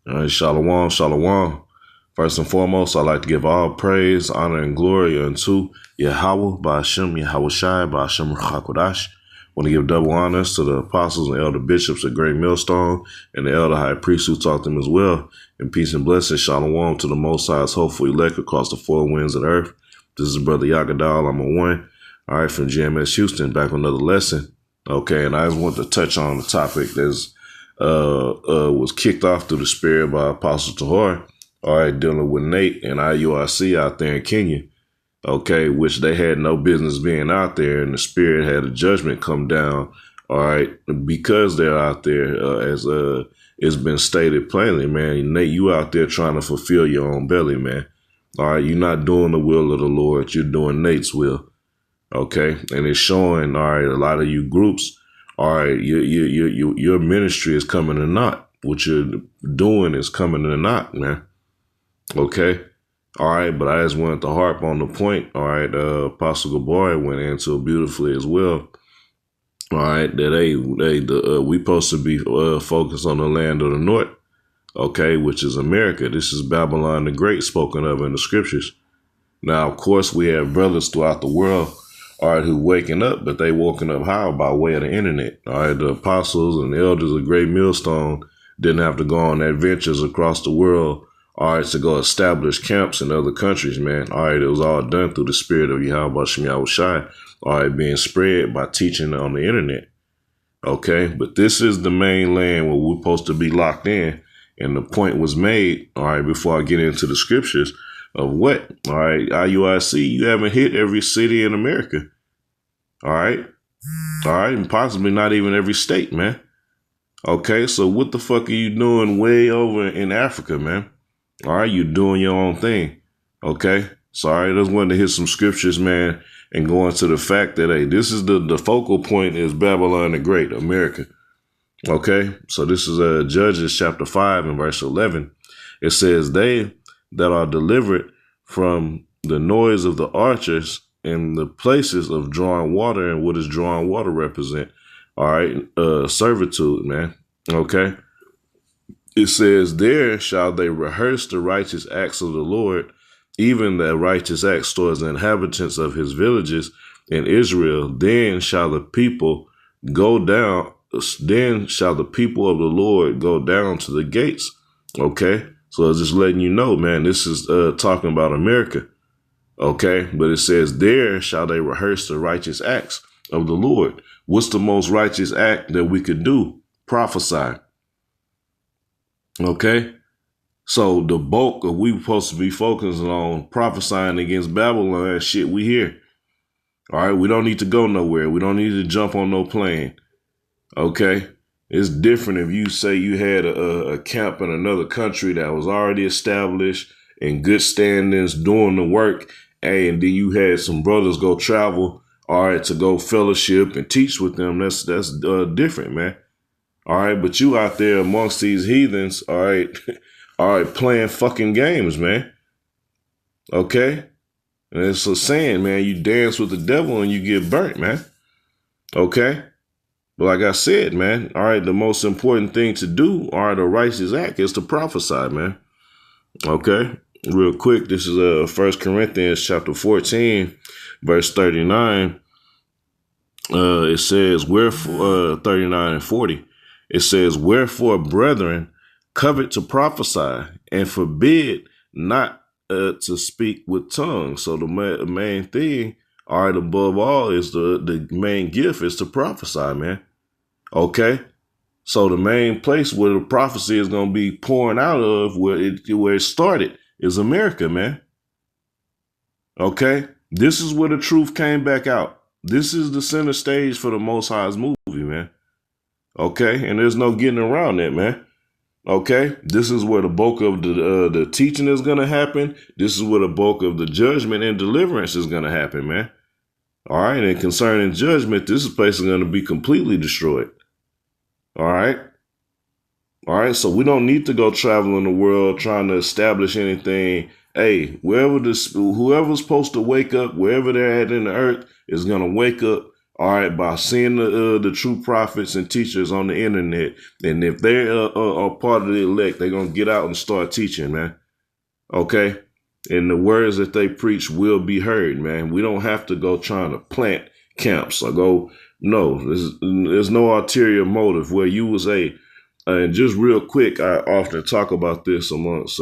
All right, shalom, shalom. First and foremost, I'd like to give all praise, honor, and glory unto Yahweh, Ba'ashem, Yahweh Shai, Ba'ashem Ruchakodash. Want to give double honors to the apostles and elder bishops of Great Millstone and the elder high priest who taught them as well. And peace and blessings, shalom to the Most High's hopeful elect across the four winds of the earth. This is Brother Yagadal, I'm a one. All right, from GMS Houston, back with another lesson. Okay, and I just want to touch on the topic that's was kicked off through the spirit by Apostle Tahor, all right, dealing with Nate and IURC out there in Kenya, okay, which they had no business being out there, and the spirit had a judgment come down, all right, because they're out there, as it's been stated plainly, man. Nate, you out there trying to fulfill your own belly, man. All right, you're not doing the will of the Lord, you're doing Nate's will, okay, and it's showing, all right, a lot of you groups. All right, your ministry is coming to naught. What you're doing is coming to naught, man. Okay. All right, but I just wanted to harp on the point. All right, Apostle Gabar went into it beautifully as well. All right, that we supposed to be focused on the land of the north. Okay, which is America. This is Babylon the Great spoken of in the scriptures. Now, of course, we have brothers throughout the world, all right, who waking up, but they woken up how? By way of the internet. All right, the apostles and the elders of Great Millstone didn't have to go on adventures across the world, all right, to go establish camps in other countries, man. All right, it was all done through the spirit of Yahweh Shem Yahweh Shai, all right, being spread by teaching on the internet. Okay, but this is the main land where we're supposed to be locked in. And the point was made, all right, before I get into the scriptures, of what? All right, IUIC, you haven't hit every city in America. All right. All right. And possibly not even every state, man. Okay. So what the fuck are you doing way over in Africa, man? All right. You're doing your own thing. Okay. So I just wanted to hit some scriptures, man, and go into the fact that, hey, this is the focal point is Babylon the Great, America. Okay. So this is Judges chapter 5 and verse 11. It says, they that are delivered from the noise of the archers in the places of drawing water. And what does drawing water represent? All right, servitude, man. Okay. It says, there shall they rehearse the righteous acts of the Lord, even the righteous acts towards the inhabitants of his villages in Israel. Then shall the people go down. Then shall the people of the Lord go down to the gates. Okay. So it's just letting you know, man, this is talking about America. Okay. But it says, there shall they rehearse the righteous acts of the Lord. What's the most righteous act that we could do? Prophesy. Okay. So the bulk of we supposed to be focusing on prophesying against Babylon, that shit we hear. All right. We don't need to go nowhere. We don't need to jump on no plane. Okay. It's different if you say you had a camp in another country that was already established in good standings, doing the work, and then you had some brothers go travel, all right, to go fellowship and teach with them. That's different, man. All right, but you out there amongst these heathens, all right, all right, playing fucking games, man. Okay, and it's a saying, man. You dance with the devil and you get burnt, man. Okay. But like I said, man, all right, the most important thing to do, all right, a righteous act is to prophesy, man. Okay, real quick, this is 1 Corinthians chapter 14, verse 39. It says, wherefore, 39 and 40, it says, wherefore, brethren, covet to prophesy and forbid not to speak with tongues. So the main thing, all right, above all, is the main gift is to prophesy, man. Okay, so the main place where the prophecy is going to be pouring out of, where it started, is America, man. Okay, this is where the truth came back out. This is the center stage for the Most High's movie, man. Okay, and there's no getting around that, man. Okay, this is where the bulk of the teaching is going to happen. This is where the bulk of the judgment and deliverance is going to happen, man. All right, and concerning judgment, this place is going to be completely destroyed. All right. All right. So we don't need to go traveling the world trying to establish anything. Hey, whoever's supposed to wake up, wherever they're at in the earth is going to wake up. all right, by seeing the true prophets and teachers on the internet. And if they are part of the elect, they're going to get out and start teaching, man. Okay? And the words that they preach will be heard, man. We don't have to go trying to plant camps or go, no, there's no ulterior motive where you was and just real quick, I often talk about this amongst,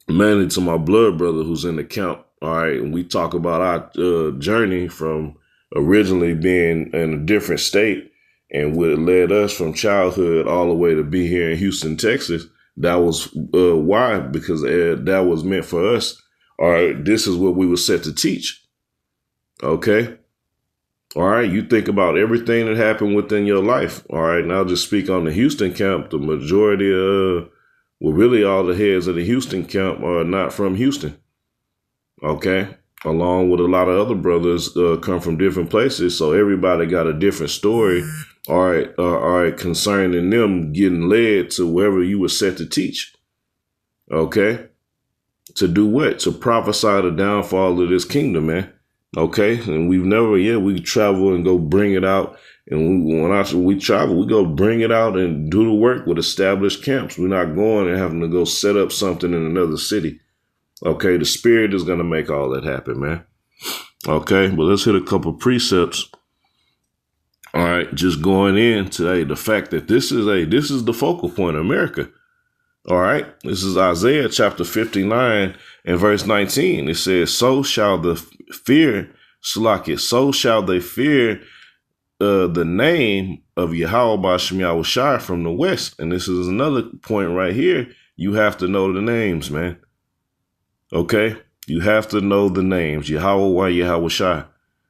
mainly to my blood brother who's in the camp. All right. And we talk about our journey from originally being in a different state and what led us from childhood all the way to be here in Houston, Texas. That was why, because that was meant for us. All right, this is what we were set to teach. Okay. All right, you think about everything that happened within your life. All right, and I'll just speak on the Houston camp. The majority really all the heads of the Houston camp are not from Houston. Okay. Along with a lot of other brothers come from different places. So everybody got a different story, all right, concerning them getting led to wherever you were set to teach. Okay. To do what? To prophesy the downfall of this kingdom, man. Okay. And we travel and go bring it out. And when we travel, we go bring it out and do the work with established camps. We're not going and having to go set up something in another city. Okay, the Spirit is going to make all that happen, man. Okay, but let's hit a couple precepts. All right, just going in today, the fact that this is the focal point of America. All right, this is Isaiah chapter 59 and verse 19. It says, so shall they fear the name of Yahweh B'Shem Yahushai from the west. And this is another point right here. You have to know the names, man. Okay, you have to know the names, Yahweh, Yahushai.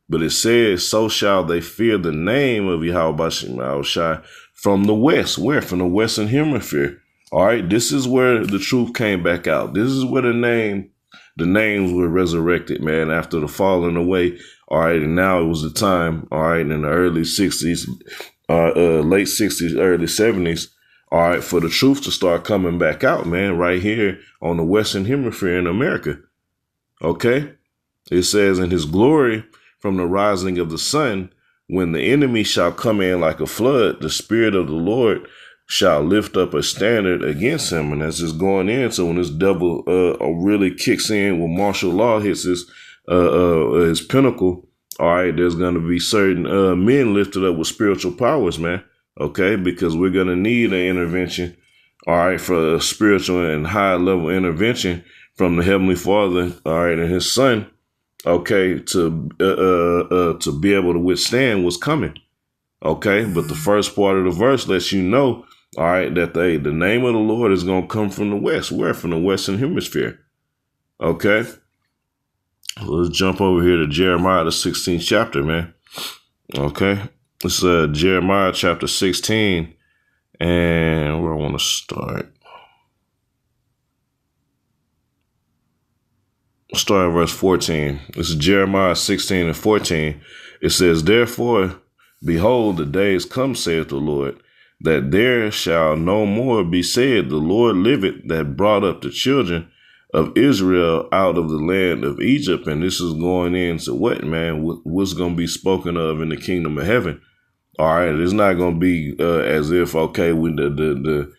But it says, so shall they fear the name of Yahweh B'Shem Yahushai from the west. Where? From the Western Hemisphere. All right, this is where the truth came back out. This is where the names were resurrected, man, after the falling away. All right, and now it was the time, all right, in the early 60s, late 60s, early 70s. All right, for the truth to start coming back out, man, right here on the Western Hemisphere in America. Okay? It says, in his glory from the rising of the sun, when the enemy shall come in like a flood, the Spirit of the Lord shall lift up a standard against him. And that's just going in. So when this devil really kicks in, when martial law hits his pinnacle, all right, there's going to be certain men lifted up with spiritual powers, man. Okay, because we're going to need an intervention, all right, for a spiritual and high level intervention from the Heavenly Father, all right, and his Son, okay, to be able to withstand what's coming. Okay, but the first part of the verse lets you know, all right, that the name of the Lord is going to come from the west. Where? From the Western Hemisphere. Okay, let's jump over here to Jeremiah, the 16th chapter, man. Okay. It's Jeremiah chapter 16, and where I want to start. Start at verse 14. This is Jeremiah 16 and 14. It says, therefore, behold, the days come, saith the Lord, that there shall no more be said, the Lord liveth, that brought up the children of Israel out of the land of Egypt. And this is going into what, man? What's going to be spoken of in the kingdom of heaven? All right, it's not going to be as if, okay, when the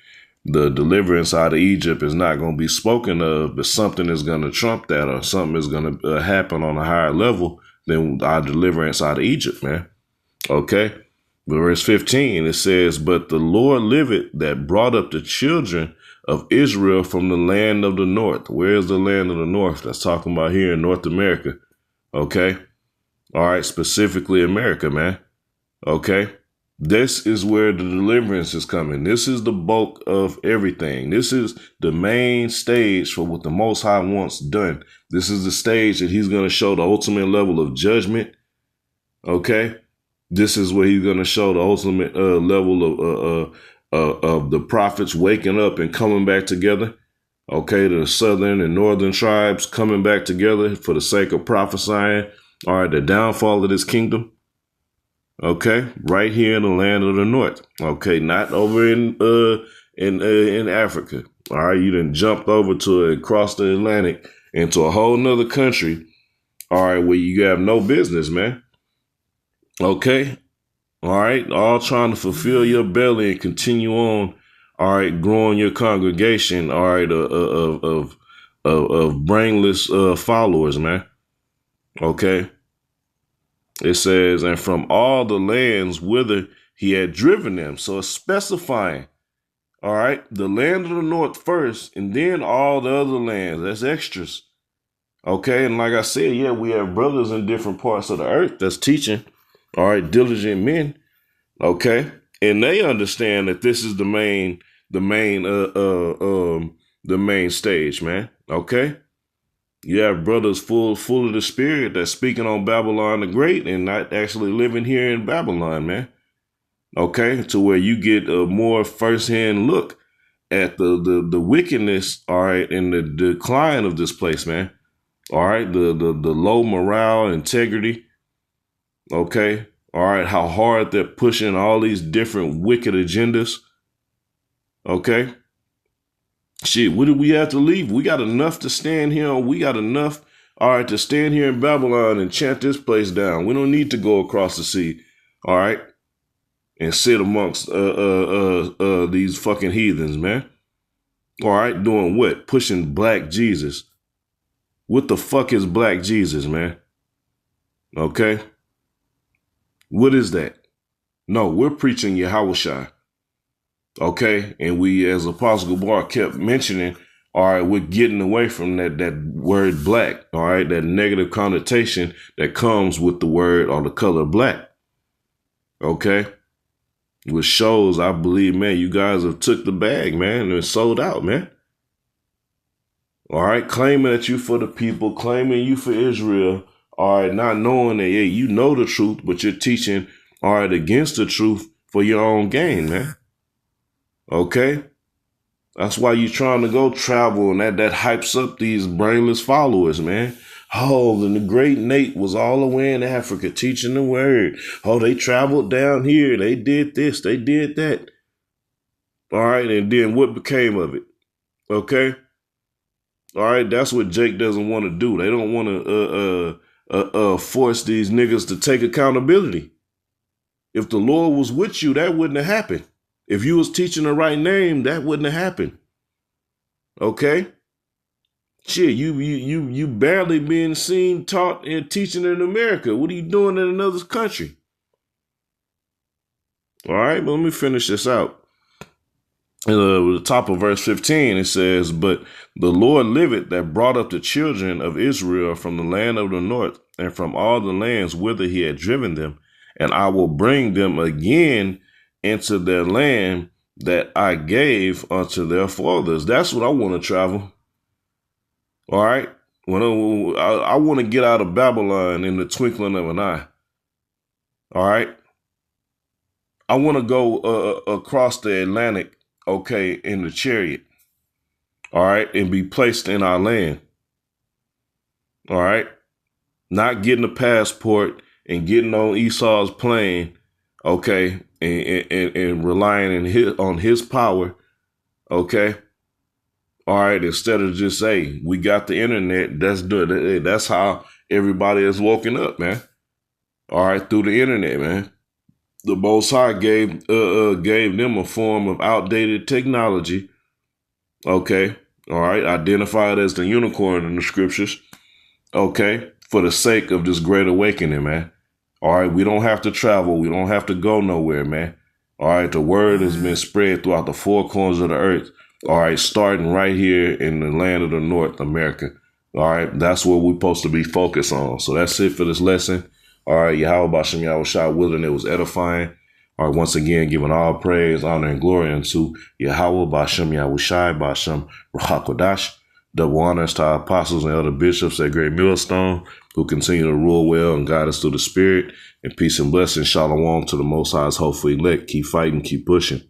deliverance out of Egypt is not going to be spoken of, but something is going to trump that, or something is going to happen on a higher level than our deliverance out of Egypt, man. Okay, but verse 15, it says, but the Lord liveth, that brought up the children of Israel from the land of the north. Where is the land of the north? That's talking about here in North America. Okay, all right, specifically America, man. Okay, this is where the deliverance is coming. This is the bulk of everything. This is the main stage for what the Most High wants done. This is the stage that he's going to show the ultimate level of judgment. Okay, this is where he's going to show the ultimate level of the prophets waking up and coming back together. Okay, the southern and northern tribes coming back together for the sake of prophesying. All right, the downfall of this kingdom. Okay, right here in the land of the north. Okay, not over in Africa. All right, you done jumped over to across the Atlantic into a whole nother country. All right, where you have no business, man. Okay. All right. All trying to fulfill your belly and continue on. All right. Growing your congregation. All right. Of brainless followers, man. Okay. It says, and from all the lands whither he had driven them. So it's specifying. All right. The land of the north first, and then all the other lands. That's extras. Okay. And like I said, yeah, we have brothers in different parts of the earth that's teaching. All right. Diligent men. Okay. And they understand that this is the main stage, man. Okay. You have brothers full of the spirit that's speaking on Babylon the Great and not actually living here in Babylon, man. Okay. To where you get a more firsthand look at the wickedness, all right, and the decline of this place, man. All right. The low morale, integrity. Okay. All right, how hard they're pushing all these different wicked agendas. Okay. Shit, what do we have to leave? We got enough to stand here. We got enough, all right, to stand here in Babylon and chant this place down. We don't need to go across the sea, all right, and sit amongst these fucking heathens, man. All right, doing what? Pushing Black Jesus. What the fuck is Black Jesus, man? Okay. What is that? No, we're preaching Yahushua. Okay. And we, as Apostle Gabar kept mentioning, all right, we're getting away from that word black. All right. That negative connotation that comes with the word or the color black. Okay. Which shows, I believe, man, you guys have took the bag, man, and sold out, man. All right. Claiming that you for the people, claiming you for Israel. All right, not knowing that, yeah, you know the truth, but you're teaching, all right, against the truth for your own gain, man. Okay? That's why you're trying to go travel, and that hypes up these brainless followers, man. Oh, and the great Nate was all the way in Africa teaching the word. Oh, they traveled down here. They did this. They did that. All right, and then what became of it? Okay? All right, that's what Jake doesn't want to do. They don't want to force these niggas to take accountability. If the Lord was with you, that wouldn't have happened. If you was teaching the right name, that wouldn't have happened. Okay? Shit, you barely being seen, taught, and teaching in America. What are you doing in another country? All right, but let me finish this out. The top of verse 15, it says, but the Lord liveth that brought up the children of Israel from the land of the north and from all the lands whither he had driven them, and I will bring them again into their land that I gave unto their fathers. That's what I want to travel. All right. When I want to get out of Babylon in the twinkling of an eye. All right. I want to go across the Atlantic, okay, in the chariot. All right. And be placed in our land. All right. Not getting a passport and getting on Esau's plane, okay, and relying on his power, okay. All right, instead of just say we got the internet, that's how everybody is woken up, man. All right, through the internet, man. The Most High gave them a form of outdated technology. Okay, all right, identified as the unicorn in the scriptures. Okay, for the sake of this great awakening, man. All right, we don't have to travel. We don't have to go nowhere, man. All right, the word has been spread throughout the four corners of the earth. All right, starting right here in the land of the North, America. All right, that's what we're supposed to be focused on. So that's it for this lesson. All right, Yahweh Bashem Yahushua willing, it was edifying. All right, once again, giving all praise, honor, and glory unto Yahweh Bashem Yahushua Bashem Ruach Double honors to our apostles and elder bishops at Great Millstone who continue to rule well and guide us through the Spirit. And peace and blessing. Shalom to the Most High's hopeful elect. Keep fighting, keep pushing.